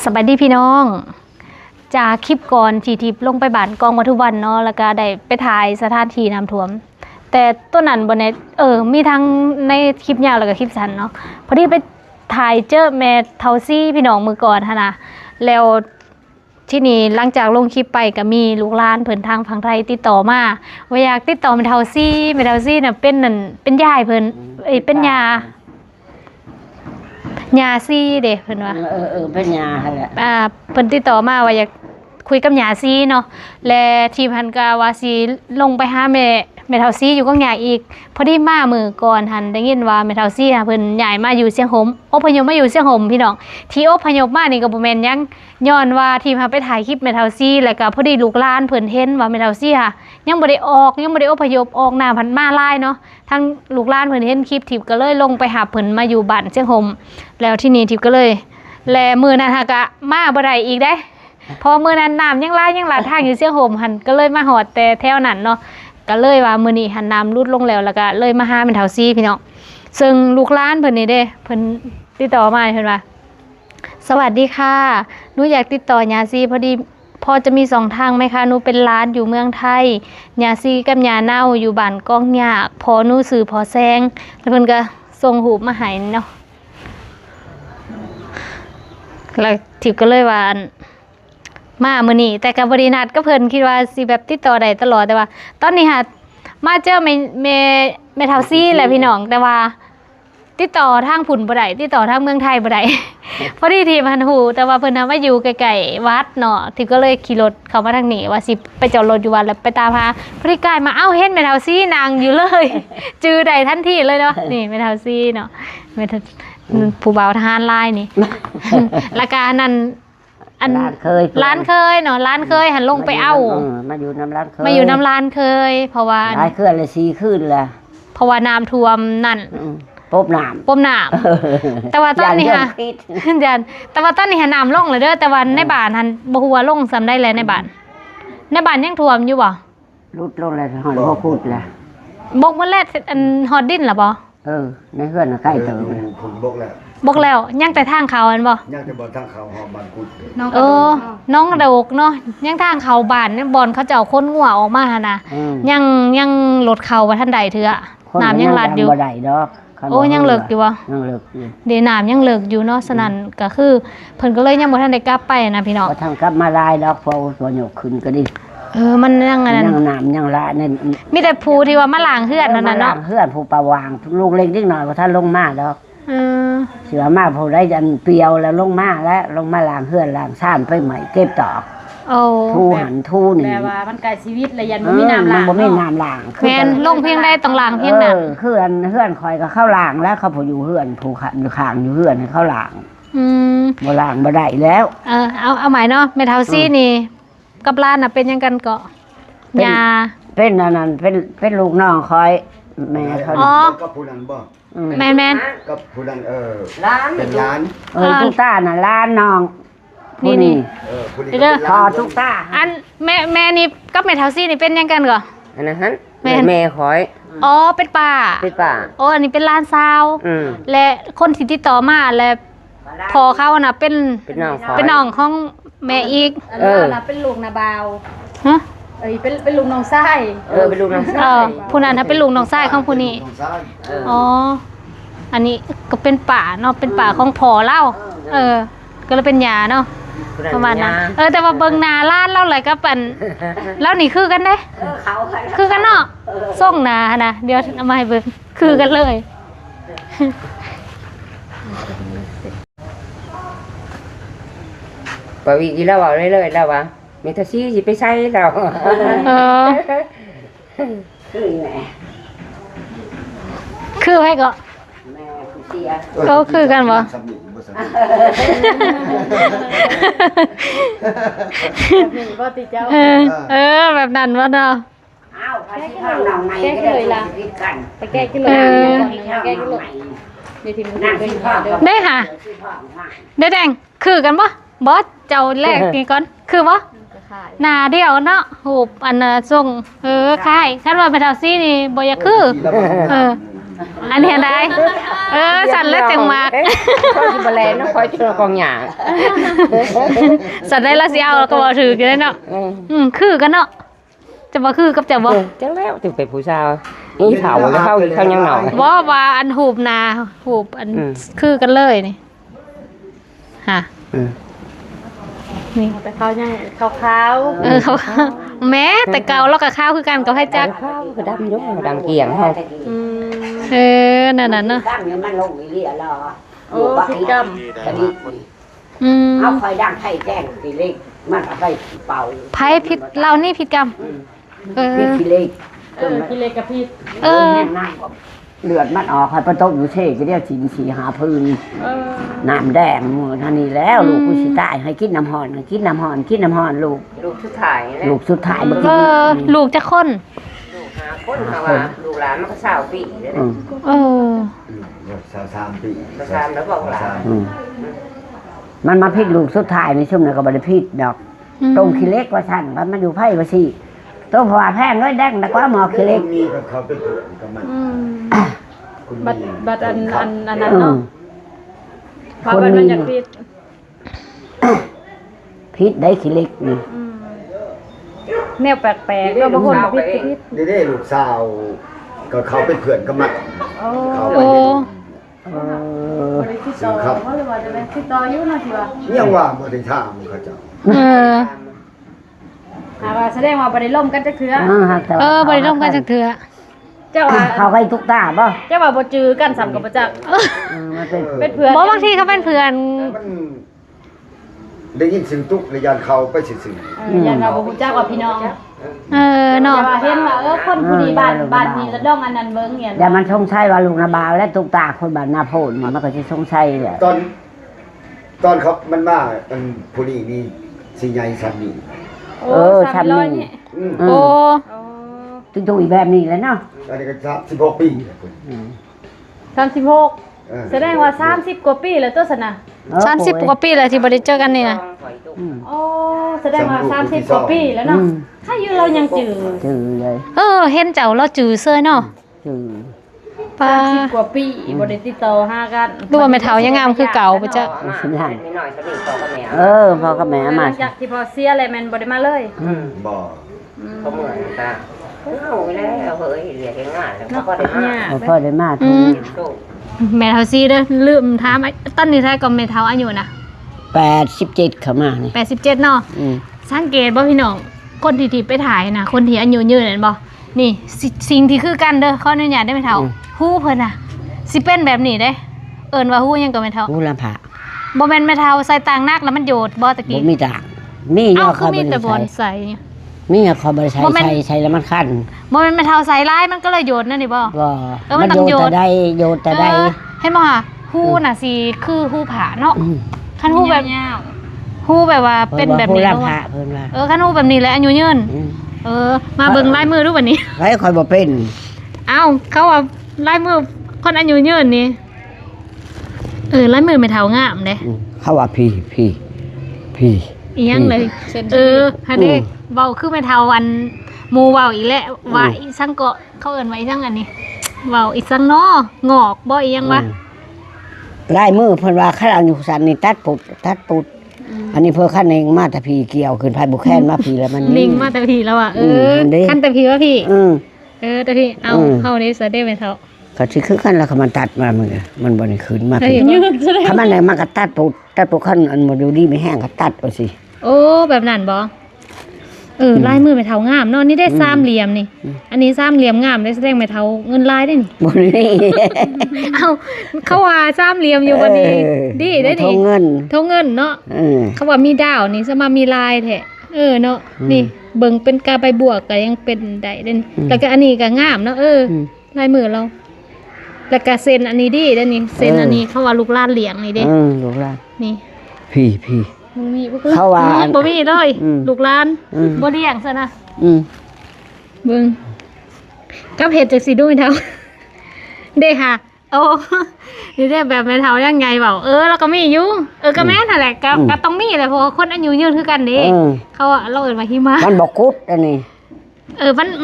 สบายดีพี่น้องจากคลิปก่อนที่ทิพลงไปบ้านกองวัตถุวันเนาะแล้วก็ได้ไปถ่ายสถานที่น้ำท่วมแต่ต้นนั้นบนในมีทั้งในคลิปยาวแล้วก็คลิปสั้นเนาะพอดีไปถ่ายเจอแม่เทาซี่พี่น้องมือก่อนฮะนะแล้วที่นี่หลังจากลงคลิปไปก็มีลูกหลานเพิ่นทางฝั่งไทยติดต่อมาว่าอยากติดต่อแม่เทาซี่น่ะเป็นยายเพิ่นเป็นยาซีเด้เพิ่นว่าเป็นยาแหละเพิ่นติดต่อมาว่าอยากคุยกับยาซีเนาะและทีมหันก็ว่าสิลงไปหาแม่เฒ่าซีอยู่กับยาอีกพอดีมามื้อก่อนหันได้ยินว่าแม่เฒ่าซีเพิ่นย้ายมาอยู่เชียงหมอพยพมาอยู่เชียงหมพี่น้องที่อพยพมานี่ก็บ่แม่นหยังย้อนว่าทีมไปถ่ายคลิปแม่เฒ่าซีแล้วก็พอดีลูกหลานเพิ่นเห็นว่าแม่เฒ่าซียังบ่ได้อพยพออกหน้าพันมาลายเนาะทั้งลูกหลานเพิ่นเห็นคลิปทิพก็เลยลงไปหาเพิ่นมาอยู่บ้านเชียงหมแล้วที่นี่ทิพก็เลยแลมื้อนั้นก็มาบ่ได้อีกเด้พอมื้อนั้นน้ำยังหลายทางอยู่เชียงหมหันก็เลยมาหอดแต่แถวนั้นเนาะก็เลยว่ามื้อนี้หันน้ำลดลงแล้วก็เลยมาหาแม่เฒ่าซีพี่น้องซึ่งลูกหลานเพิ่นนี่เด้เพิ่นติดต่อมาเพิ่นว่าสวัสดีค่ะหนูอยากติดต่อยาซีพอจะมี2ทางไหมคะหนูเป็นร้านอยู่เมืองไทยยาซีกับยาเน่าอยู่บ้านกองยากพอหนูซื้อพอแซงแล้วเพิ่นก็ส่งรูปมาให้เนาะแล้วทิพย์ก็เลยว่ามามื้อนี้แต่ก็บ่ได้นัดก็เพิ่นคิดว่าสิแบบติดต่อได้ตลอดแต่ว่าตอนนี้มาเจอแม่เฒ่าซี่แหละพี่น้องแต่ว่าติดต่อทางผุ่นบ่ได้ติดต่อทางเมืองไทยบ่ได้ พอดีทีมันหูแต่ว่าเพิ่นมาอยู่ไกลๆวัดเนาะทิพย์ก็เลยขี่รถเข้ามาทางนี้ว่าสิไปจอดรถอยู่วัดแล้วไปตามหาพอดีกลายมาเห็นแม่เฒ่าซี่นางอยู่เลย จื้อได้ทันทีเลยเนาะนี่แม่เฒ่าซี่เนาะแม่ผู้บ่าวทหารลายนี่ แล้วก็นั่นร้านเคยเนาะร้านเคยหันลงไปเอามาอยู่น้ำร้านเคยเคยเพราะว่าหลายคืนเลย4คืนแหละเพราะว่าน้ำท่วมนั่นปบน้ำแต่ว่าตอนนี้แต่ว่าตอนนี้น้ำลงเลยเด้อแต่ว่าในบ้านหันบ่ฮู้ว่าลงซ้ำได้แล้วในบ้านยังท่วมอยู่บ่ลุดลงเลยหอยบ่พูดแหละบกมื้อแรกฮอดดินล่ะบ่ในเฮือนใกล้เติมผมบกแล้วยังแต่ทางเขาอันบ่ยังจะบ่ทางเขาหอบบ้านกุดน้องกระดกเนาะยังทางเขาบ้านบอนเขาจะเอาคนงัวออกมาหั่นน่ะยังรถเข้าบ่ทันใดเถื่อน้ำยังลาดอยู่บ่ได้ดอกยังเลิกอยู่บ่ยังเลิกอยู่เดน้ำยังเลิกอยู่เนาะฉะนั้นก็คือเพิ่นก็เลยยังบ่ทันได้กลับไปนะพี่น้องบ่ทันกลับมาลายดอกพอตัวยกขึ้นก็ดีมันยังอันนั้นยังน้ำยังละนั่นมีแต่ผู้ที่ว่ามาล้างเฮือนนั่นน่ะเนาะเฮือนผู้ประวางลูกเล็กนิดหน่อยบ่ทันลงมาดอกเสือมาผู้ได้จันเปียวแล้วลงมาล้างเฮือนล้างซ่านไปใหม่เก็บตอกทูหันทูนี่แต่ว่ามันไกลชีวิตเลยยันบ่มีน้ำล้างบ่มีน้ำล้างแม่นลงเพียงใดต้องล้างเพียงนั้นเฮือนคอยก็เข้าล้างแล้วเขาผู้อยู่เฮือนผู้ขันอยู่ข้างอยู่เฮือนให้เขาล้างบ่ล้างบ่ได้แล้วเอาใหม่เนาะแม่เฒ่าซี่นี่กับร้านน่ะเป็นยังกันเกาะยาเป็นอันนั้นเป็นลูกน้องคอยแม่เขากับผู้นั้นบ่แม่นกับผู้นั้นร้านเป็นร้านทุกตาน่ะร้านน้องนี่ผู้นี้พอทุกตาอันแม่นี่กับแม่เฒ่าซี่นี่เป็นยังกันเกาะอันนั้นแม่คอยเป็นป้าอันนี้เป็นร้านซาวและคนที่ติดต่อมาและพอเขาน่ะเป็นน้องของแม่อีกเป็นลูกนาบาวฮะเป็นลูกน้องชายเป็นลูกน้องชายผู้นั้นเป็นลูกน้องชายของผู้นี้อันนี้ก็เป็นป่าเนาะเป็นป่าของพ่อเล่าก็เลยเป็นยาเนาะประมาณนั้นแต่ว่าเบิ่งนาล้านเล่าอะไรก็เป็นแล้วนี่คือกันเด้คือกันเนาะส่งนานะเดี๋ยวเอามาให้เบิ่งคือกันเลยปวีกีแล้วเอาเลยแล้ววะมีทซี่สิไปใช้แล้วคือให้ก็ก็คือกันบ่แบบนั้นวะเนาะแก้กันเลยล่ะไปแก้กันเลยแก้กันเลยได้ค่ะได้แดงคือกันปะบอสเจ้าแรกนี่ก่อนคือปะหนาเดียวเนาะหูบอันส่งค่ายคันว่าไปเท่าซี่นี่บ่อยากคือ อันนี้ได้สั่นแล้วจังมาก ค่อยสิบ่แลนเนาะค่อยสิกองหญ้า สั่นได้ละสิเอาแล้วก็บ่ถือกันเนาะคือกันเนาะจะบ่คือกับจะบ่ จังแล้วถึงเป็นผู้สาวนี่เฒ่าแล้วเข้ายังหนอ บ่ว่าอันหูบนาหูบอันคือกันเลยนี่ฮะนี่แต่เขายังขาวเขาแม้แต่เก่าแล้วก็ขาวคือกันกับให้จัก ข้าวคือดำยกดำเกียงเฮา นั่นน่ะเนาะ ตั้งเนี่ยมันลงอีเลียรอบักกำกะดิ เอาคอยดังไข่แจ้งกี่เล็กมันเอาไปเป่า ไผผิดเรานี่ผิดกรรม พี่กี่เล็ก พี่เล็กกับพี่ น้ำก็เลือดมันออกให้ประตูอยู่เช่ก็เรียกชินสีหาพื้นน้ำแดงท่านี้แล้วลูกผู้ชิตายให้กินน้ำหอนกินน้ำหอนกินน้ำหอนลูก ลูกสุดท้ายแล้ว ลูกสุดท้ายเมื่อกี้ ลูกจะคน ลูก5คนค่ะว่าลูกหลานมันก็20ปีแล้ว 3 ปี แล้วบอกหลาน มันมาพิษลูกสุดท้ายในช่วงนั้นก็บริพิษดอกตรงขี้เล็กว่าสั่นมันอยู่ไพ่ว่าสิตัวผัวแพงน้อยแดงแต่ว่าหมอขี้เล็ก มีกับเขาเป็นเพื่อนกับมัน บัดอันนั้นเนาะว่ามันอยากผิด พิษได้ขี้เล็กนี่ แนวแปลกๆก็บางคนบ่ผิดผิด นี่ลูกสาวก็เขาเป็นเพื่อนกับมันเขาไป โอ้ ครับ หรือว่าจะเป็นติดต่ออยู่นะที่ว่า ยังว่าบ่ได้ถามเขาเจ้า ว่าแสดงว่าบ่ได้ล่มกันจักเทื่อบ่ได้ล่มกันจักเทื่อเจ้าว่า เขาไปทุกตาบ่ เจ้าว่าบ่จือกันสำกับบ่จัก มันเป็น เป็นเพื่อนบ่บางทีเขาเป็นเพื่อน มันได้ยินเสียงตุ๊กระยานเขาไปซื่อ ยันเราบ่รู้จักว่าพี่น้องเนาะว่าเห็นว่าคนผู้ดีบ้านนี้แล้วดองอันนั้นเบิ่งเนี่ย เดี๋ยวมันชงชัยว่าลูกนาบาวและตุกตาคนบ้านนาโพนมันก็จะชงชัยแหละ ตอนเขามันมาอันผู้นี้นี่สิใหญ่ซ้ํนี่ ทำนี่ โอ้ ตุ้ยอีแบบนี้แล้วเนาะ อันนี้ก็16ปีแล้วพุ่น 36แสดงว่า30กว่าปีแล้วตัวสนะ30กว่าปีแล้วที่บ่ได้เจอกันนี่นะโอ้แสดงว่า30กว่าปีแล้วเนาะถ้าอยู่เรายังจือ จือเลย เห็นเจ้าเราจือเสื้อเนาะ จือ ป้า กว่าปีบ่ได้ติดต่อหากัน ดูว่าแม่เฒ่ายังงามคือเก่าไปจ้ะ ชิ้นใหญ่ นิดหน่อยสนิทต่อกับแม่ พ่อกับแม่ ห มา ลังจากที่พอเสียอะไรแม่นบ่ได้มาเลย บ่ เขาเหมือนตาเอาแล้วเฮ้ยเรียกงานแล้วเขาก็ได้มา พ่อได้มาทุก สู้ แม่เฒ่าซีเด้อลืมถามตอนนี้เท่าก็แม่เฒ่าอายุนะ 87เข้ามานี่ 87เนาะสังเกตบ่พี่น้องคนที่ไปถ่ายนะคนที่อายุยืนนั่นบ่นี่สิ่งที่คือกันเด้อขออนุญาตได้แม่เฒ่าฮู้เพิ่นน่ะสิเป็นแบบนี้เด้เอิ้นว่าฮู้หยังก็แม่เฒ่า ผู้ลำผา บ่แม่นแม่เฒ่าใส่ต่างนักแล้วมันโยดบ่ตะ บ่ กี้ มีต่างมียอ คือ เขา มี บ่ แต่ ได้ บอ ใช้ ลใส่ มียอเขาบ่ได้ใช้ใช้แล้วมันคัน บ่แม่นแม่เฒ่าใส่ลายมันก็เลยโยดนั่นนี่บ่ บ่มันโยนแต่ใดโยนแต่ใด เห็นบ่ค่ะฮู้น่ะสิคือฮู้ผาเนาะคันฮู้แบบฮู้แบบว่าเป็นแบบนี้ ผู้ เนาะ ลำผาเพิ่นว่า คันฮู้แบบนี้แหละอายุยืนมาเบิ่งลายมือดูบัดนี้ ไว้คอยบ่เป็น เอ้าเขาว่าลายมือคนอายุยืนนี่ลายมือไม่เท่างามเด้ เขาว่าพี่ อีหยังเลยฮะเด้เว้าคือไม่เท่าอันหมู่เว้าอีกแล้วว่าอีสังเกาะเขาเอิ้นว่าอีสังอันนี้เว้าอีสังน้องอกบ่อีหยังวะ ลายมือเพิ่นว่าคันเอาอยู่สันนี่ตัดปุดอันนี้เพิ่นคันเองมาแต่พี่เกี่ยวขึ้นไผบุแค้นมาพี่แล้วมัน นิ่งมาแต่พี่แล้วอ่ะคันแต่พี่ว่าพี่แต่พี่เอาเข้านี้ซะได้ไม่เท่า ก็สิคือคันแล้วก็มันตัดมามันบ่ได้ขึ้นมา ยืนซะได้ ถ้ามันได้มันก็ตัดปุดคันอันบ่ดูดีไม่แห้งก็ตัดเอาสิ โอ้แบบนั้นบ่ลายมือไม่เท่างามเนาะนี่ได้สามเหลี่ยมนี่อันนี้สามเหลี่ยมงามได้แสดงไม่เท่าเงินลายได้นี่ บ่นี่ เอาเขาว่าสามเหลี่ยมอยู่วันนี้ดีได้ ท นี่ งเงิน ทงเงินเนาะเขาว่ามีดาวนี่สมามีลายแท้เนาะนี่เบิ่งเป็นกาไปบวกก็ยังเป็นได้เด่นแล้วก็อันนี้ก็งามเนาะลายมือเราแล้วก็เซ็นอันนี้ดีเด้อนี่เซ็นอันนี้เขาว่าลูกลานเหลียงนี่เด้ ลูกหลาน นี่ พี่ บ่มี เขาว่า บ่มีเลยลูกลานบ่เลี้ยงซะนะเบิ่งกับเฮ็ดจังสิดูให้เท่าเด้ค่ะโอ้นี่ได้แบบแม่เฒ่ายังไงเว้าแล้วก็มีอยู่ก็แม่นนั่นแหละก็ต้องมีแหละเพราะว่าคนอายุยืนคือกันเด้เขาว่าเราเอิ้นว่าหิมะ มันบ่กุดอันนี้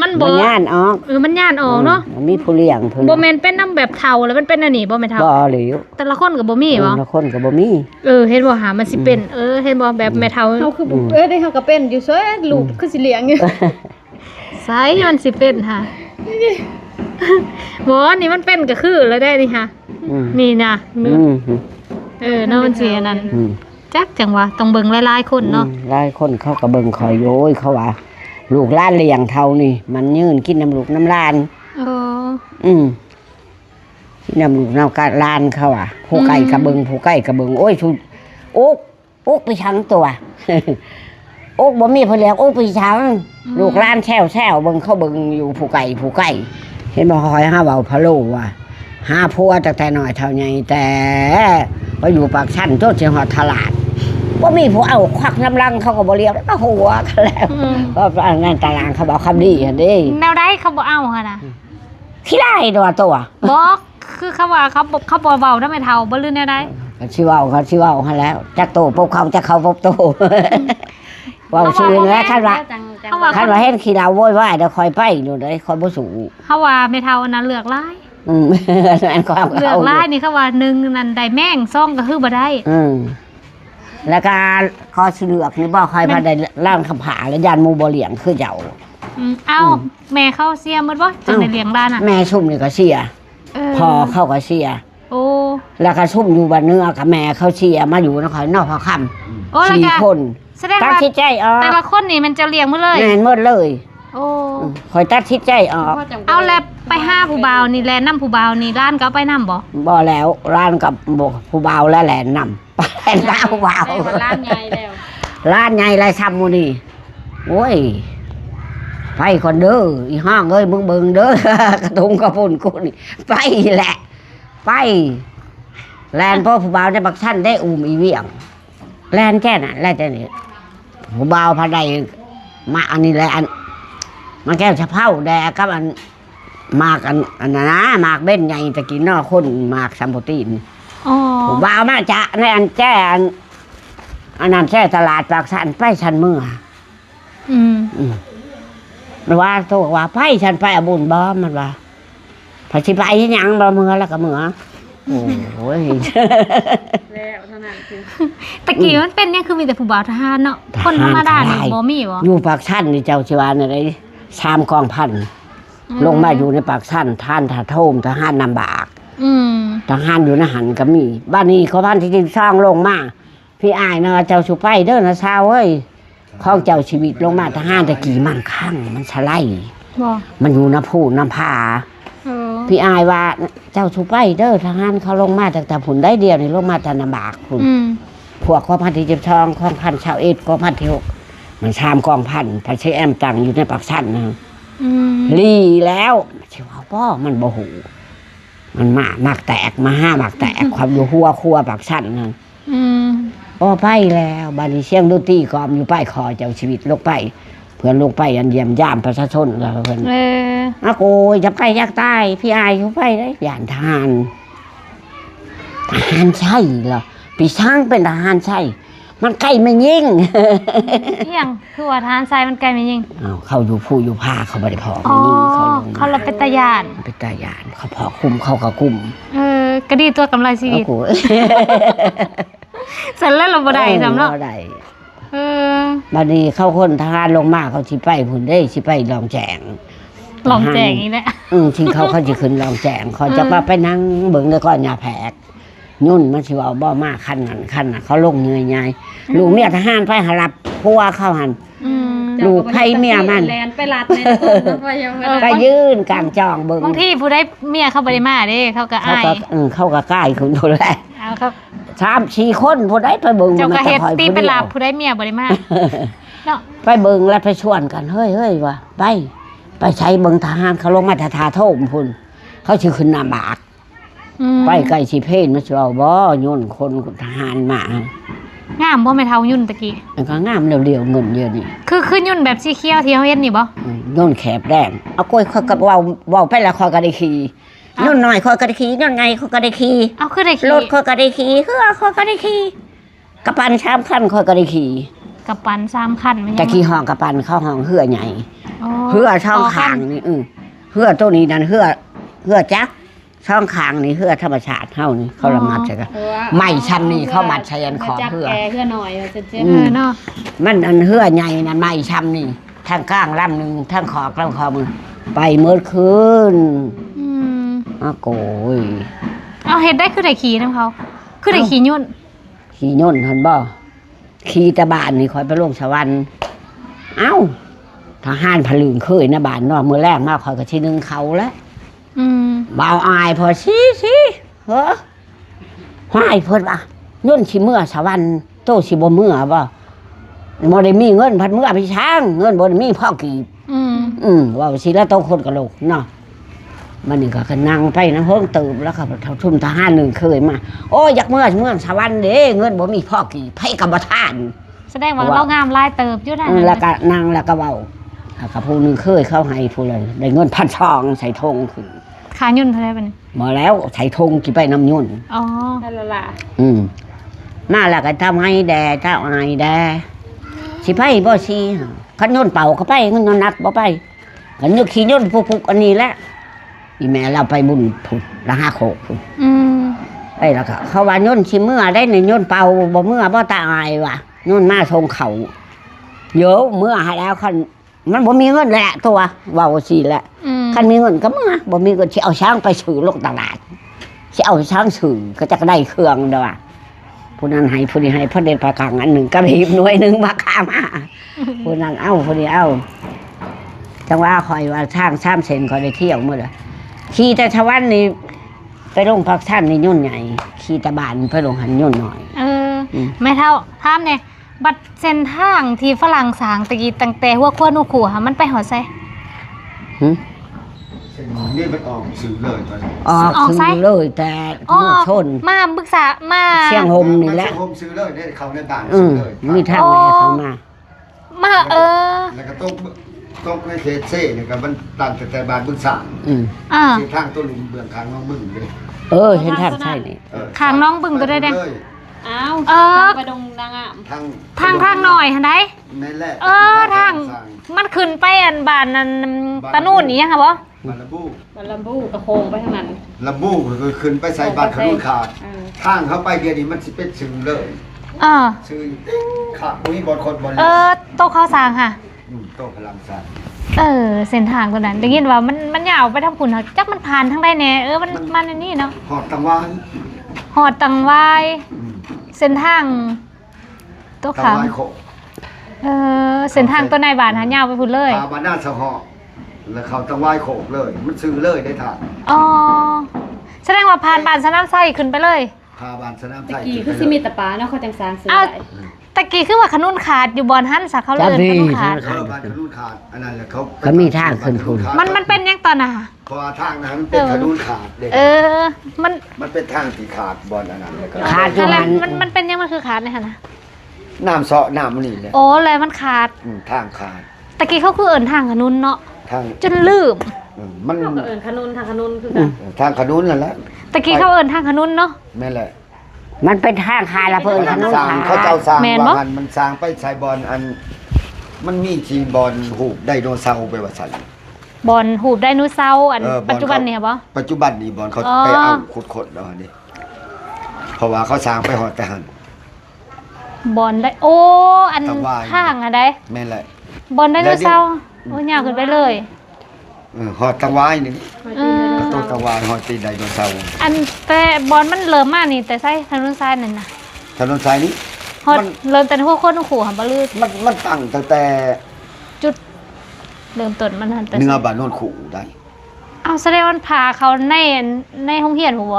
มัน บ่ บ่ ย่านออก มันย่านออกเนาะ มันมีผู้เลี้ยงเพิ่น บ่แม่นเป็นน้ำแบบเฒ่าแล้วมันเป็นอันนี้บ่แม่นเฒ่า บ่เหลว แต่ละคนก็บ่มีบ่ ละคนก็บ่มี เห็นบ่หามันสิเป็นเห็นบ่แบบแม่เฒ่า เฮาคือได้เฮาก็เป็นอยู่ซอยลูกคือสิเลี้ยงอยู่ ไสมันสิเป็นค่ะบ่นี่มันเป็นก็คือแล้วได้นี่ค่ะ นี่นะ เนาะมันสิอันนั้นจักจังว่าต้องเบิ่งหลายๆคนเนาะ หลายคนเขาก็เบิ่งคอยโอ้ยเขาว่าลูกหลานเลี้ยงเท่านี่มันยืนกินน้ำลูกน้ำหลาน กินน้ำลูกน้ำกะหลานเขาอ่ะผู้ไก่กระเบิงผู้ไก่กระเบิงโอ้ยชุดอุ๊กไปชังตัวอุ๊กบ่มีเพนเลี้ยงอุ๊กไปชังลูกหลานแช่วเบิ่งเขาเบิ่งอยู่ผู้ไก่เห็นบ่คอยหาเว้าพะโลว่าหาผัวตั้งแต่น้อยเท่าใหญ่แต่พออยู่ปากชั้นจนสิฮอดตลาดบ่มีผู้เอาควักน้ำลังเขาก็บ่เลี้ยงก็หัวกันแล้วเพราะนั่นตารางเขาบอกคำดีหั่นเด้ แนวใดเขาบ่เอาหั่นน่ะ ขี้ไล่ตัวตัว บ่คือเขาว่าเขาบ่เว้านำแม่เฒ่าบ่ลือแนวใด เขาชิเว้าหั่นแล้วจักโตพบเขาจักเขาพบโตเว้าชื่อแล้วคันว่าเห็นขี้เราโวยวายเดี๋ยวคอยไปอยู่เด้คอยบ่สู้ เขาว่าแม่เฒ่าอันนั้นเลือกหลาย อันความ เลือกหลายนี่เขาว่า1นั่นได้แม่ง2ก็คือบ่ได้ แล้วก็คอสิเลือกนี่บ่คอยพาได้ร่างคำผาและยานหมู่บ่เลี้ยงคือเจ้า แม่เขาเสียหมดบ่จังได้เลี้ยงหลานน่ะ แม่ชุ่มนี่ก็เสียพอเข้าก็เสีย โอ้ แล้วก็ชุ่มอยู่บ้านเนื้อกับแม่เขาเสียมาอยู่นครนอกพอค่ำ โอ้แล้วก็ 4 คน แสดง ตัด ว่า สินใจออก แต่ละคนนี่มันจะเลี้ยงหมดเลย แม่นหมดเลย โอ้ คอยตัดสินใจออก เอาแล้วไปหาผู้บ่าวนี่แลนำผู้บ่าวนี่ร้านก็เอาไปนำบ่ บ่แล้วร้านกับผู้บ่าวและแหลนนำแหลนตาผู้บ่าว ร้านใหญ่แล้ว ร้านใหญ่ไรซ้ำมูนี่โอ้ยไปคนเด้ออีห้างเอ้ยมึงเบิ่งเด้อกระทุงกระปุ่นกูนี่ไปแหละ ไปแลนพ่อผู้บ่าวในบักท่านได้อุ้มอีเวียงแลนแค่นั้นแลนแต่นี่ผู้บ่าวพาได้มาอันนี้แหละอันมันแก้วชะเพ้าแดกกับอันมากอันนั้นนะมากเบ้นใหญ่ตะกี้นอกคนมากสัมปตีน อ๋อ ผู้บ่าวมาจะในอันแจ้อันนั้นแจ้ตลาดปากสันไปชันเมื่อมันว่าตัวว่าไปฉันไปอาบุญบ่มันว่าพอสิไปที่ยังบ่เมื่อแล้วก็เมื่อโอ้ย แล้วเท่านั้นคือ ตะกี้มันเป็นยังคือมีแต่ผู้บ่าวทหารเนาะคนธรรมดานี่บ่มีบ่ อยู่ปากชันนี่เจ้าชิวานอะไร3 กองพันลงมาอยู่ในปากชันท่านถาโทมทหารนำบากทหารอยู่ในหันก็มีบ้านนี้เขาพันที่ดินสร้างลงมาพี่อายเนาะเจ้าสุไปเด้อนะชาวเอ้ยของเจ้าชีวิตลงมาทหารตะกี้มันคั่งมันฉไล บ่ มันอยู่น้ำพูน้ำผาพี่อายว่าเจ้าสุไปเด้อทหารเขาลงมาแต่ผุนได้เดียวนี่ลงมาแต่นำบากผุนพวกข้อพันที่12ข้อพันชาวเอ็ดข้อพันที่6มัน3 กองพันพระเชแอมตังอยู่ในปากชันนะลีแล้วชิว่าป้อมันบ่หูมันมากแตกมา5 มากแตกความอยู่หัวครัวปากชันนะป้อไปแล้วบานี้เชียงดนตรีกอมอยู่ป้ายคอเจ้าชีวิตลงไปเพื่อนลงไปอันเยี่ยมย่ามประชาชนแล้วเพื่อนอาโกยจะไปยักใต้พี่อายอยู่ไปได้ย่านทหารใช่เหรอปีช้างเป็นทหารใช่มันใกล้ไม่ยิ่งเที่ยงคือว่าทหารทรายมันไกลไม่ยิงเขาอยู่ผู้อยู่ผ้าเขาไม่ได้พอ อ๋อเขาเราเป็นตาญาณเป็นตาญาณเขาพอคุมเขาก็กุมก็ดีตัวกำไรชีวิตเสร็จแล้วเราบ่ได้สำเนาะบัดนี้เข้าคนทหารลงมาเขาสิไปพุ่นได้สิไปลองแจงอีแหละที่เขาสิขึ้นลองแจงเขาจะมาไปนั่งเบิ่งแล้วก็หญ้าแผกยุ่นมันสิว่าบ่มาคันนั้นเขาลงเหนื่อยใหญ่ลูกเมียทหารไปหารับผัวเข้าหันลูกไผเมียมันแลนไปรัดในไปยืนกลางจองเบิ่งบางทีผู้ใดเมียเขาบ่ได้มาเด้เขาก็อายเขาก็ใกล้คุณโทแลเอาครับ 3-4 คนผู้ใดไปเบิ่งเจ้าก็เฮ็ดตีไปลาบผู้ใดเมียบ่ได้มาเนาะไปเบิ่งแล้วไปชวนกันเฮ้ยว่าไปใช้เบิ่งทหารเขาลงมาทาโทมพุ่นเขาสิขึ้นน้ำบากไปไกลสิเพนมาสิเอาบ่ย่นคนทหารมางามบ่แม่เฒ่ายุ่นตะกี้มันก็งามเร็วๆเงินเยอะนี่คือยุ่นแบบสีเขียวที่เฮาเห็นนี่บ่ย่นแคบแดงเอากล้วยค่อยก็เว้าไปแล้วค่อยก็ได้ขี่ย่นน้อยค่อยก็ได้ขี่ย่นไงค่อยก็ได้ขี่เอาคือได้ขี่รถค่อยก็ได้ขี่คือค่อยก็ได้ขี่กระปัน3 คันค่อยก็ได้ขี่กระปัน3 คันตะกี้ห้องกระปันเข้าห้องเหือใหญ่ เหือช่องคางนี่เหือตัวนี้นั่นเหือจักช่องคางนี่เหือธรรมชาติเฮานี่เขาละมัดใช่กันไม่ช้ำนี่เขามัดใช้อันขอ จับ เหือ แกเพื่อหน่อยจะเจ็บ เนาะ มันอันเหือใหญ่นั่นไม่ช้ำนี่ทางก้างลำหนึ่งทางขอกลำคอมือไปเมื่อคืน อืม อ้าวโกย เอาเฮ็ดได้คือได้ขี่นํเขาคือได้ขี่ยุ่น ขี่ย่นหันบ่ขี่ตะบานนี่คอยไปลงสวรรค์เอ้าทหารผลึงเคยนะบานนอกมือแรกมาคอยกับที่นึงเขาแล้ว อืม บ่าวอายพอชี้เฮ้อห้ายเพิ่นว่าย่นสิเมื่อสวรรค์โตสิบ่เมื่อบ่ได้มีเงินพัดเมื่อพี่ช้างเงินบ่ได้มีพ่อกีบ ว่าสิแล้วโตคนกะโหลกเนาะมันนี่ก็นั่งไปนะเพิ่งตื่นแล้วก็ทุ่มทหารหนึ่งเคยมาโอ้ยอยากเมื่อสวรรค์เด้เงินบ่มีพ่อกี่ไผกับบ่ทาน แสดงว่าเรางามลายเติบอยู่นั่น แล้วก็นั่งแล้วก็เว้ากับผู้หนึงเคยเข้าให้ผู้เลยได้เงิน1,200ใส่ธงขึ้น ขายุ่นเท่าไหร่บัดนี้ มาแล้วใส่ธงกี่ไปน้ำยุ่น อ๋อ นั่นล่ะ มาแล้วก็ทำให้แดเจ้าอายแดสิไปบ่สิคันยุ่นเป่าก็ไปเงินนับบ่ไปคันยุ่นขี้ยุ่นพุกอันนี้แหละอีแม่เราไปบุญผุดละ5โคกพุ่น อืม ไปแล้วก็เขาว่าย่นชิเมื่อได้ในย่นเป่าบ่เมื่อบ่ตายว่ะย่นมาทรงเขาเยอะเมื่อให้แล้วคันมันบ่มีเงินแหละตัวเว้าสิแหละ อืม คันมีเงินก็เมื่อบ่มีเงินสิเอาช้างไปซื้อลงตลาดสิเอาช้างซื้อก็จะได้เครื่องเด้อว่ะผู้นั้นให้ผู้นี้ให้พระเดชพระกลางอันหนึ่งก็หีบหน่วยหนึงมาข้ามาผู้นั้นเอาผู้นี้เอาจังว่าคอยว่าทาง3เซนคอยได้เที่ยวมื้อละขี่แต่ชวันนี่ไปลงพักท่านนี่ย่นใหญ่ขี่ตะบานไปลงหันย่นหน่อย ไม่เท่าถามเนี่ยบัดเส้นทางที่ฝรั่งสร้างตะกี้ตั้งแต่หัวขั้วนูขู่ค่ะมันไปหอดไส หึ เส้นนี้มันออกสื่อเลยตอนนี้ ออก ออก ถึง ซ้าย เลยแต่ อ๋อ เมื่อชน มาปรึกษามา เชียงโฮมนี่แหละ โฮมซื้อเลยได้เขาในบ้าน อื ซื้ ม อเลย มีทางแม่เขามา มาแล้วก็ต้องในเขตเซ่เนี่ยก็มันต่างแต่บ้านบึงสาม อืม อ่า เส้นทางตัวลุมเบืองทางน้องบึงเลย เห็นทางใช่นี่ ข้างน้องบึงตัวได้ เลย อ้าว ไปดงนางอ่ะ ทาง หน่อยหันได้ ในแรก ทางมันขึ้นไปอันบ้านนั้นตะนู่นนี่ยังค่ะบ่ บันละบู บัลลัมบูกระโคงไปทางนั้น ละบูก็ขึ้นไปใส่บัตรขนุนขาด เออ ทางเข้าไปเดียวนี้มันสิเป็นสื่อเลย อ่า สื่อขาดอุ้ยบอลคนบอล โต๊ะข้าวสางค่ะ โตพลังศาสตร์ เส้นทางตัวนั้นได้ยินว่ามันยาวไปทางพุ่นค่ะจักมันผ่านทางใดแน่มันอันนี้เนาะ หอดตังวาน หอดตังวายเส้นทางโต๊ะ ตัง ขาว วานโค เส้นทางตัวนายบานหายาวไปพุ่นเลย พาบานาสะหอแล้วเขาตังวายโขกเลย มันซื้อเลยได้ทาง อ๋อแสดงว่าผ่านบ้านสนามไส้ขึ้นไปเลย พาบานสนาม ตะ ไทย กี้คือสิมีแตะปลาเนาะเขาจังสร้างซื้อ อ้าว ได้ ตะกี้คือว่าขนุนขาดอยู่บอนหันสักเขาเลยขนุนขาด บานขนุนขาดอันนั้นแหละเขา ก็มีทางขึ้นทุน มันเป็นยังตอนน่ะ เพราะว่าทางนั้นเป็นขนุนขาดเด็ก มัน มันเป็นทางที่ขาดบอลอันนั้นเลยก็ ขาดอยู่ อะไร หัน มันเป็นยังมันคือขาดเนี่ยค่ะนะ น้ำเสาะน้ำมันนี่เลย โอ้เลยมันขาด ทางขาด ตะกี้เขาคือเอิญทางขนุนเนาะ ทาง จนลืม มัน เขาก็เอิ้นขนุนทางขนุนคือกัน ทางขนุนนั่นแหละ ตะกี้เขาเอิญทางขนุนเนาะ แม่นแหละ มันเป็นทางคาละเพิ่นขนม สร้าง ขา เขาเจ้าสร้าง แม่นบ่ ว่าหันมันสร้างไปใส่บอลอัน มันมีทีมบอลหูบไดโนเสาร์ไปว่าซั่น บอนหูบไดโนเสาร์อัน บอล ปัจจุบันเนี่ยบ่ ปัจจุบันนี่บอลเขา อ๋อ ไปเอาขุดๆแล้วนี่เพราะว่าเขาสร้างไปหอดแต่หัน บอนได้โอ้อัน ตะวาย ทางอะได้ แม่นแหละ บอนไดโนเสาร์โอ้ยาวขึ้นไปเลย หอดตะวายนี่ เออ ก็ต้องตะวายหอดตีไดโนเสาร์ อันแต่บอลมันเริ่มมานี่แต่ใส่ถนนทรายนั่นน่ะ ถนนสายนี้ ฮอด มัน เริ่มแต่หัวคนขู่หันบ่ลืด มันตั้งตั้งแต่ จุดเริ่มต้นมันหันแต่ เนื้อบ้านโนนขู่ได้ เอาแสดงว่ามันพาเขาในห้องเรียนหัว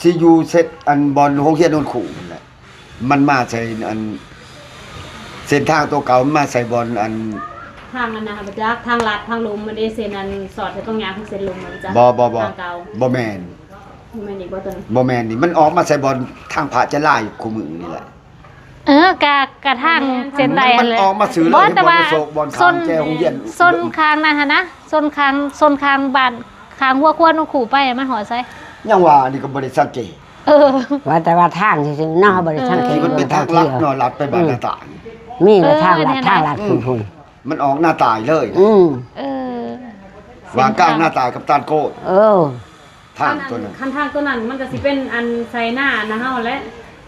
ซียูเซตอันบอลโรงเรียนโนนขู่นั่นแหละมันมาใส่อันเส้นทางตัวเก่ามันมาใส่บอลอัน ทางนั้นนะคะจักทางลัดทางลมมันได้เส้นนั้นสอดจะต้องยางคือเส้นลมมันจ้ะ บ่ ทางเก่า บ่แมน แม่นอีกบ่ตัวนั้น บ่แมนนี่มันออกมาใส่บอลทางผาจะล่ายคู่มือนี่แหละ กะทางเส้นใด มัน เลย ออกมาซื้อเลย บ่แต่ว่า บอลโศกบอลข้างแจโรงเรียน ซนคางนะฮะนะซนคางบ้านคางหัวควรขู่ไปมันหอใส่ ยังว่านี่ก็บ่ได้สังเกต ว่าแต่ว่าทางซื่อๆเนาะบ่ได้ทางเข ที่ ต มันเป็นทางลัดเนาะลัดไปบ้านต่าง มีละทางลัดทางลัดขึ้นพุ่น มันออกหน้าตายเลยนะ เออ วางกลางหน้าตายกับตาลโกด เออ ทางตัวนั้น คันทางตัวนั้นมันก็สิเป็นอันใส่หน้านะเฮาและ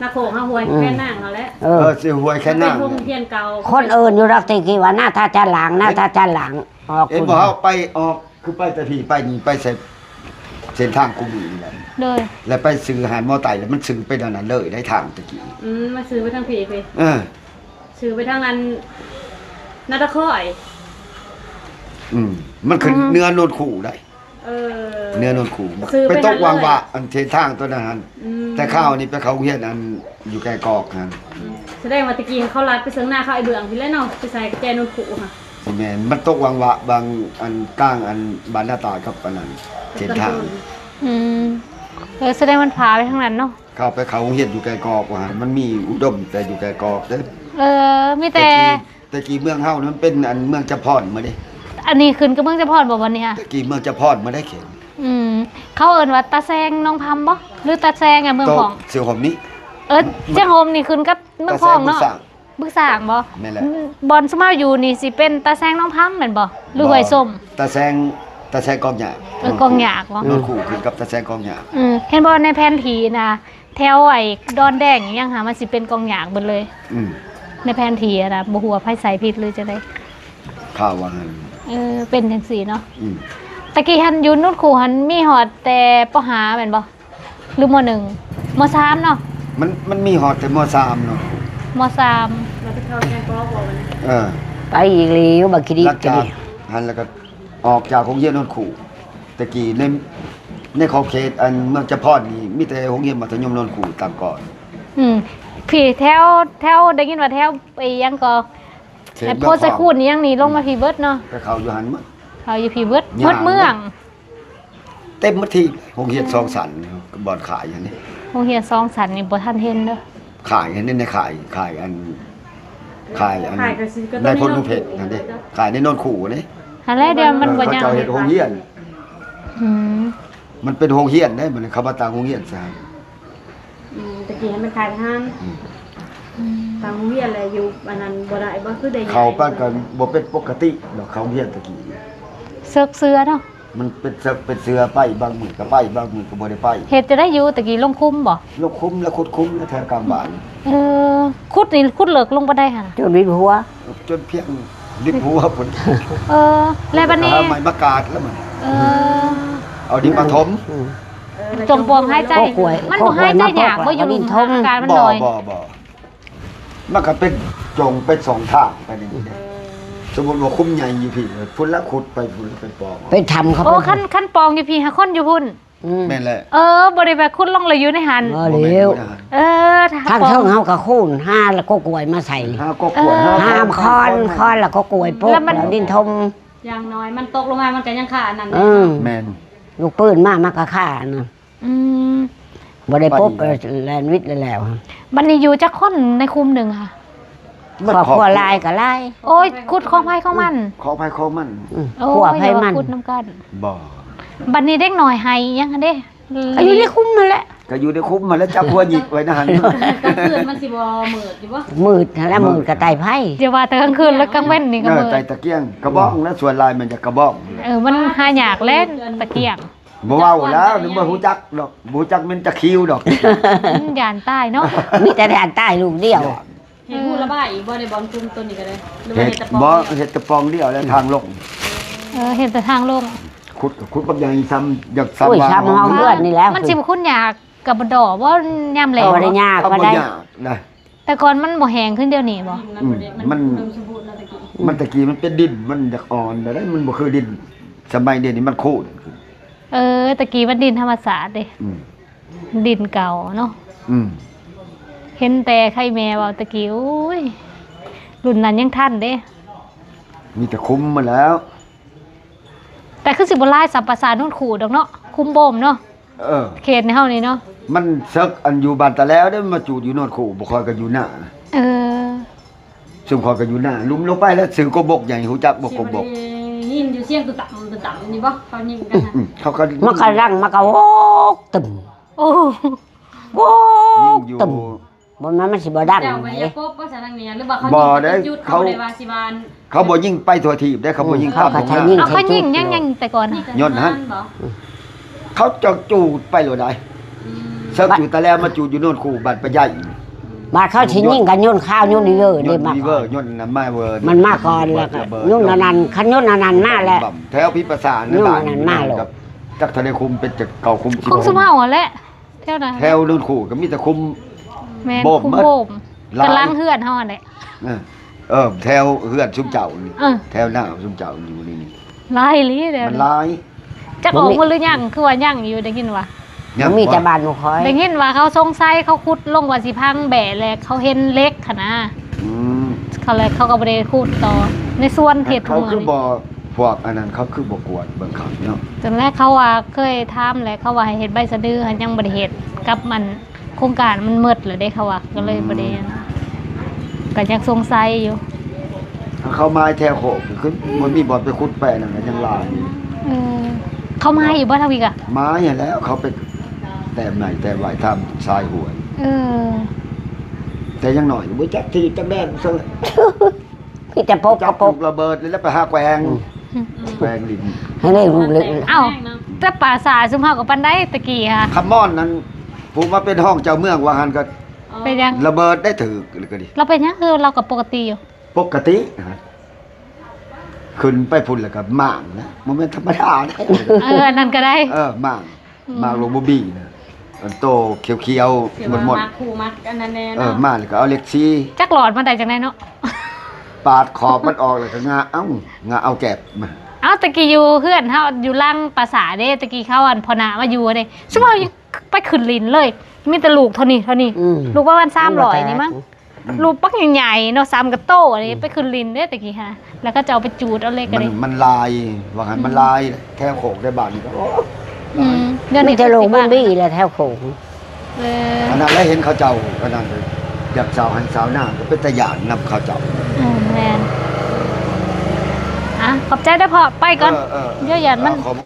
นาโขงเฮาหวยแค่นางเฮาและ เออ สิหวยแค่นั่ง เป็นโรงเรียนเก่า คนอื่นอยู่รักติกี่ว่าหน้าตาจะหลังหน้าตาจะหลังออก เอ็น คุณ บ่เฮาไปออกคือไปแต่พี่ไปนี่ไปเส้นทางกูมีนี่แหละ โดย แล้วไปซื้ออาหารมอไตแล้วมันซื้อไปดังนั้นเลยได้ทางตะกี้ มาซื้อไปทางผีไป เออ ซื้อไปทางนั้นนาตะค่อย มันคือเนื้อโนนขู่ได้ เออ เนื้อโนนขู่ ซื้อไป ไปตก นั่นเลย วางวะอันเททางตัวนั้น แต่ข้าวนี่ไปเขาเฮียนอันอยู่แก่กอกนั่น แสดงว่าตะกี้เขาลัดไปเสิงหน้าเขาไอ้เบื้องพี่แล้วเนาะไปใส่แจนนขู่ค่ะ สิแม่นมันตกวางวะบางอันก้างอันบานหน้าตากับอันนั้นเททาง อืมแสดงมันพาไปทางนั้นเนาะ เข้าไปเขาเฮียนอยู่แก่กอกว่ามันมีอุดมแต่อยู่แก่กอกเด้อ มีแต่ ตะกี้เมืองเฮานั้นมันเป็นอันเมืองจะพรมาเด้ อันนี้ขึ้นกับเมืองจะพรบ่วันนี้ค่ะ ตะกี้เมืองจะพรมาได้เข็น เขาเอิ้นว่าตาแซงน้องพัมบ่หรือตาแซงอะเมือง โต ของ เสี่ยวหอมนี้ เจ้าโฮมนี่ขึ้นกับเมืองของเนาะ ตาแซง บึกสร้างบ่ แม่นแหละ บอลสมาอยู่นี่สิเป็นตาแซงน้องพัมแม่นบ่หรือหวยส้ม ตาแซงกองหยา กองหยากบ่ โนนขู่ขึ้นกับตาแซงกองหยา เห็นบ่ในแผนที่นะแถวไอ้ดอนแดงอีหยังหามันสิเป็นกองหยากเบิดเลย ในแผนที่อะนะบ่ฮู้ว่าไผใส่ผิดหรือจังได๋ ข่าวว่างั้น เป็นจังซี่เนาะ อืม ตะกี้หันอยู่นู่นครูหันมีฮอดแต่ปห้าแม่นบ่หรือมหนึ่งมสามเนาะ มันมีฮอดแต่ม3เนาะ มสาม เราไปเข้าแกนก็บอกว่า เออ ไปอีกลีอยู่บักคิดี หลัง ก็ จาก ดี หันแล้วก็ออกจากโรงเรียนโนนขู่ตะกี้ในขอบเขตอันเมืองจะพรนี่มีแต่โรงเรียนมัธยมโนนขู่ตามก่อน พี่แถวได้ยินว่าแถวไปยังก็ เขต ไอ้ เมื โพ อง สต์คูนนี่ยังนี่ลงมาพี่เบิดเนาะ ไปเขาอยู่หันหมด เขาอยู่พี่เบิด ย่าง เมือง เต็มหมดที่โรงเรียนสองสันบ่อนขายอย่างนี้ โรงเรียนซองสันนี่บ่ทันเห็นเด้อ ขายอันนี้ในขายอันในพลลุงเพชรนั่นเด้ขายในโนนขู่นี่ อันแรกเดียวมันบ่ เขา ยัง เจ้าเฮ็ดโรงเรียน อืม มันเป็นโรงเรียนได้มันเขามาตั้งโรงเรียนซะ ตะกี้ให้มันขายทานทางเวียนอะไรอยู่อันนั้นบ่ได้บ่คือได้ เขาปั้นกันบ่เป็นปกติดอกเขาเรียนตะกี้ เสือกเสือเนาะ มันเป็นเสือไปบางมือก็ไปบางมือก็บ่ได้ไป เฮ็ดจะได้อยู่ตะกี้ลงคุ้มบ่ ลูกคุ้มแล้วขุดคุ้มแล้วแถวกลางบ้าน ขุดนี่ขุดเลิกลงบ่ได้หั่น จนวิหัว จนเพียงลิบหัวพุ่น แล้วบัดนี้ หาไม้มากาดแล้วมัน เอาดินมาถม จมปวงหายใจ โคกล้วย มันบ่หายใจยากบ่อยู่ ดินทม อาการมัน บ่ น้อย บ่มันก็เป็นจงเป็นสองทางไปนี่เด้สมมุติว่าคุ้มใหญ่อยู่พี่พุ่นละขุดไปพุ่นละไปปอก ไปทำเขา โอ้ขั้นปองอยู่พี่หาคนอยู่พุ่น แม่นแหละ บ่ได้ไปขุดลงเลยอยู่ในหัน เร็ว ถ้า ทาง ปอ เท่ ง งเฮาก็คูนห้าแล้วก็กล้วยมาใส่ หาก็กวด ห้ามคอนแล้วก็กล้วยปุ๊บแล้วดินทม อย่างน้อยมันตกลงมามันก็ยังขาอันนั้น แม่น ลูกปืนมาก็ฆ่านะ อืม บ่ได้ปุ๊บแลนวิทย์แล้ว บัดนี้อยู่จักคนในคุมหนึงค่ะ ครอบครัวลายก็ลาย โอ้ยขุดของไผของมัน ขอภัยของมัน ขัวไผมัน ขุดน้ำกัน บ่ บัดนี้เด็กน้อยให้ยังหั่นเด้ อายุนี่คุ้มนั่นแหละ ก็อยู่ในคุ้มมาแล้วจับหัวหยิกไว้นะหัน กลางคืนมันสิบ่มืดอยู่บ่ มืดแล้วมืดก็ไตไผ เดี๋ยวว่าแต่กลางคืนแล้วกลางเว้นนี่ก็เบิด ไตตะเกียงกระบอกนะส่วนลายมันจะกระบอก มันหายากเล่นตะเกียง บ่เว้าแล้วนึกว่าฮู้จักดอกบ่ฮู้จักมันจะคิวดอก ยานใต้เนาะ มีแต่แดนใต้ลูกเดียว เห็นผู้ระบายอีกบ่ได้บอลคุมตัวนี้ก็ได้หรือว่า เฮ็ด เฮ็ดตะปอ บ่ ง เฮ็ดตะปองเดียวแล้วทางลง เห็นแต่ทางลง ขุดบักใหญ่ซ้ำอยาก อุ้ย ซ้ำว่า ช้ำเฮาเพื่อนนี่แล้ว มันสิบ่คุ้นยากกับบดอว่ายามแหล บ่ได้ยาก เอา บ่ บ่ ได้ ยากนะ แต่ก่อนมันบ่แห้งขึ้นเดี๋ยวนี้บ่ มัน สมบูรณ์แล้วตะกี้ มันตะกี้มันเป็นดินมันอยากอ่อนแต่ได้มันบ่คือดินสมัยเดี๋ยวนี้มันโคตร ตะกี้มันดินธรรมศาสตร์เด้ อืม ดินเก่าเนาะ อืม เห็นแต่ไข่แม่เว้าตะกี้โอ้ยรุ่นนั้นยังทันเด้ มีแต่คุ้มมาแล้ว แต่คือสิบ่ลายสัมประสานนู่นขู่ดอกเนาะคุมโบมเนาะ เออ เขตในเฮานี่เนาะ มันซึกอันอยู่บ้านตะแล้วได้มาจูดอยู่โนนขู่บ่คอยก็อยู่หน้า ซึ่งคอยก็อยู่หน้าลุมลงไปแล้วสื่อกบกใหญ่ฮู้จักบ่กบก ยินอยู่เสียงตุ่ต่ำนี่บ่เขายิงกันนะ เขาก็ มันก็รังมันก็โวกตึม โอ้ โว ยิ ก งอยู่ ตึม บ่มันสิบ่ดัง เจ้า ไห ไป น ยาโป๊บก็จะนั่งเนี่ยหรือว่าเขา บ่ได้ หยุด เขา เขาได้ว่าสิบาน เขาบ่ยิงไปทั่วทีบได้เขาบ่ยิง เขา ข้าม ก็ ตรง ใช้ ห ยิ น้าง เอาเขายิงยังแต่ก่อน นี่ น่ะ ก็ ย้อนหัน บ่ เขาจะจูดไปโลดได้เซิร์ฟอยู่แต่แล้วมาจูดอยู่โน่นคู่บัดไปใหญ่ บาดเขาสิยิงกันโยนข้าวโยนดีเวอร์ ย ได้ น มา วีเว ก่ อ อ ร์ น ยนน้ำมาเวอร์ มันมาก่อนแล้วก็ยุ่นอันนั้นคันยุ่นอันนั้นมาแล้ว แถวพิประสาน ยุ่นอันนั้นมาแล้ว กับจักทะเลคุมเป็นจากเก่าคุม คงสมเฮาแหละเท่านั้น แถวโน่นคู่ก็มีแต่คุม แม่น โบ่ม คุม เบิด โบ่ม ลาย กำลังเฮือนเฮาแหละ แถวเฮือนซุมเจ้านี่ เออ แถวหน้าซุมเจ้าอยู่นี่ ลายอีหลีเด้อ มันลาย จักออกมาหรือยังคือว่ายังอยู่ได้ยินว่า มันมีแต่บ้านบ่คอย ได้ยินว่าเขาสงสัยเขาขุดลงว่าสิพังแบะแหลกเขาเห็นเล็กค่ะนะ อืม เขาเลยเขาก็บ่ได้ขุดต่อในส่วนเฮ็ด เขา มือ คือ นี่ บ่พวกอันนั้นเขาคือบ่กวดเบิ่งเขาเนาะ ตอนแรกเขาว่าเคยถามแหละเขาว่าให้เฮ็ดใบสะดือหันยังบ่ได้เฮ็ดกับมันโครงการมันหมดแล้วเด้เขาว่าก็เลยบ่ได้ก็ยังสงสัยอยู่ เขาไม้แถวโขกคือมันมีบ่อนไปขุดแปะนั่นก็ยังลาย เออเขามาอยู่บ่ทวีกอะ ไม้อย่างแล้วเขาไปแต่ไหนแต่ไหวทำทรายหวย เออ แต่ยังหน่อยบ่จักที่จักแดนซะเลย มีแต่ปก จั กั บบ ป ลู ก กระเบิดแล้วไปหาแกวงแกวงดิน ให้ได้รู้ลึก เอ้าแต่ป่าสาซุมเฮากับปันได้ตะกี้ค่ะ คำม่อนนั้นผมมาเป็นห้องเจ้าเมืองว่าหันก็ เป็นยัง ระเบิดได้ถือเลยก็ดี เราเป็นยังคือเรากับปกติอยู่ ปกตินะฮะขึ้นไปพุ่นแล้วก็ม่างนะมันเป็นธรรมดานะ อันนั้นก็ได้ ม่างม่างลงบบี้นะอันโตเขียว เดี๋ยว ๆหม ว่า ดหมด มักคู่มักอันนั้นแน่ ๆ เนาะ ม่างแล้วก็เอาเหล็กซี จักหลอดมาได้จังไดเนาะ ปาดขอบมันออกแล้วก็งาเอาแกบมา เอ้าตะกี้อยู่เพื่อนเฮาอยู่ล่างภาษาเด้ตะกี้เขาอันพอนามาอยู่เด้ซุมเฮายังไปขึ้นลินเลย มีแต่ลูกเท่านี้ลูกประมาณ300นี่มั้งลูกปักใหญ่ๆเนาะ3กระโตนี่ไปขึ้นลินเด้ตะกี้ค่ะแล้วก็จะเอาไปจูดเอาเล็กกันเลย มันลายว่าหันมันลายแค่โขกได้บาทนี่ก็โอ้ เดี๋ยว มี นี้ แต่โลง สิ บุ้ บาท บี้แล้วแถวโขง เออ อันนั้นแล้วเห็นเขาเจ้าอันนั้นเลยอยากสาวหันสาวหน้าก็เป็นตะหยานนำเขาเจ้า แม่นขอบใจได้อพอไปก่อน เออ เดี๋ยวหยันมัน ขอบ